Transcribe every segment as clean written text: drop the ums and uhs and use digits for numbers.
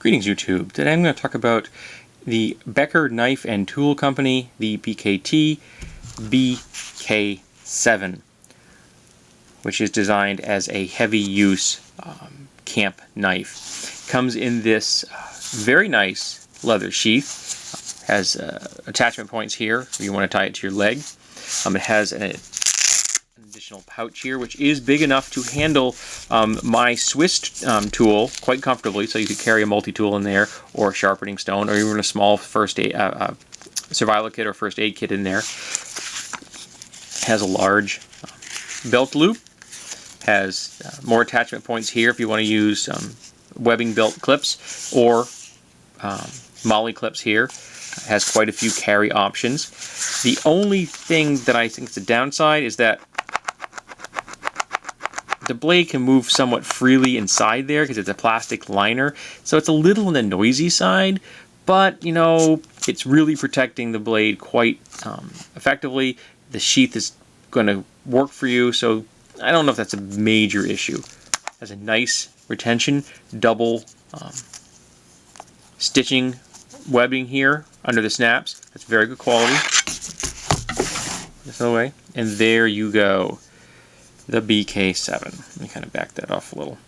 Greetings YouTube. Today I'm going to talk about the Becker Knife and Tool Company, the BKT BK-7, which is designed as a heavy use camp knife. Comes in this very nice leather sheath. Has attachment points here if you want to tie it to your leg. It has an additional pouch here, which is big enough to handle my Swiss tool quite comfortably, so you could carry a multi-tool in there, or a sharpening stone, or even a small first aid survival kit or first aid kit in there. Has a large belt loop. Has more attachment points here if you want to use webbing belt clips or molly clips here. Has quite a few carry options. The only thing that I think is a downside is that the blade can move somewhat freely inside there because it's a plastic liner, so it's a little on the noisy side, but you know, it's really protecting the blade quite effectively. The sheath is going to work for you, so I don't know if that's a major issue. Has a nice retention, double stitching webbing here under the snaps. That's very good quality. This way, and there you go. The BK-7. Let me kind of back that off a little.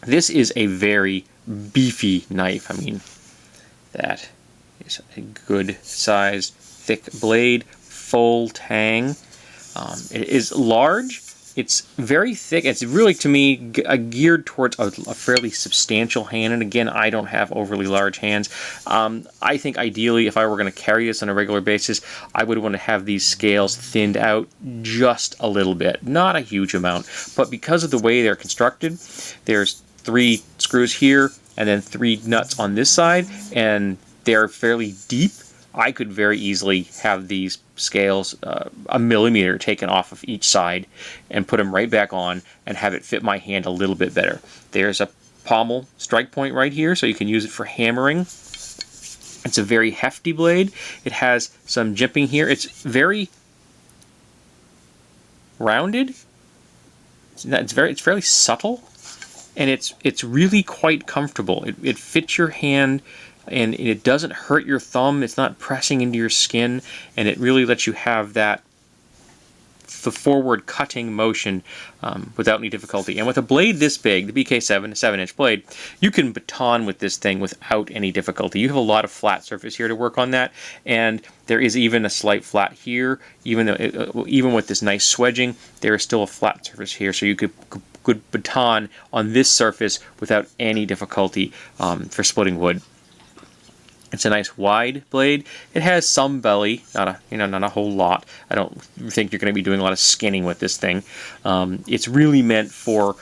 This is a very beefy knife. I mean, that is a good size, thick blade, full tang. It is large. It's very thick. It's really, to me, geared towards a fairly substantial hand. And again, I don't have overly large hands. I think ideally, if I were going to carry this on a regular basis, I would want to have these scales thinned out just a little bit. Not a huge amount. But because of the way they're constructed, there's 3 screws here and then 3 nuts on this side. And they're fairly deep. I could very easily have these scales a millimeter taken off of each side and put them right back on and have it fit my hand a little bit better. There's a pommel strike point right here, so you can use it for hammering. It's a very hefty blade. It has some jimping here. It's very rounded. It's fairly subtle, and it's really quite comfortable. It fits your hand, and it doesn't hurt your thumb. It's not pressing into your skin, and it really lets you have the forward cutting motion without any difficulty. And with a blade this big, the BK-7, a 7-inch blade, you can baton with this thing without any difficulty. You have a lot of flat surface here to work on that, and there is even a slight flat here. Even with this nice swedging, there is still a flat surface here, so you could baton on this surface without any difficulty for splitting wood. It's a nice wide blade. It has some belly, not a whole lot. I don't think you're going to be doing a lot of skinning with this thing. It's really meant for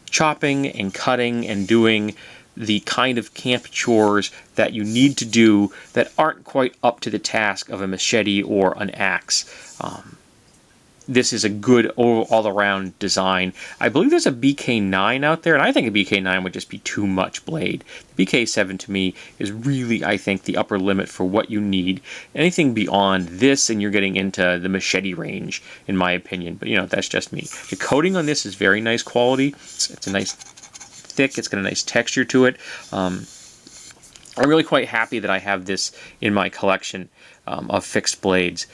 chopping and cutting and doing the kind of camp chores that you need to do that aren't quite up to the task of a machete or an axe. This is a good all-around design. I believe there's a BK-9 out there, and I think a BK-9 would just be too much blade. The BK-7 to me is really, I think, the upper limit for what you need. Anything beyond this, and you're getting into the machete range, in my opinion. But, you know, that's just me. The coating on this is very nice quality. It's a nice thick. It's got a nice texture to it. I'm really quite happy that I have this in my collection of fixed blades.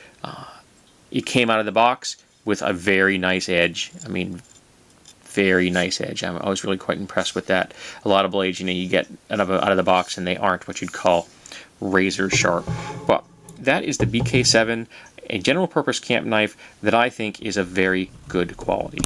It came out of the box with a very nice edge. I mean, very nice edge. I was really quite impressed with that. A lot of blades, you know, you get out of the box and they aren't what you'd call razor sharp. But that is the BK-7, a general purpose camp knife that I think is of very good quality.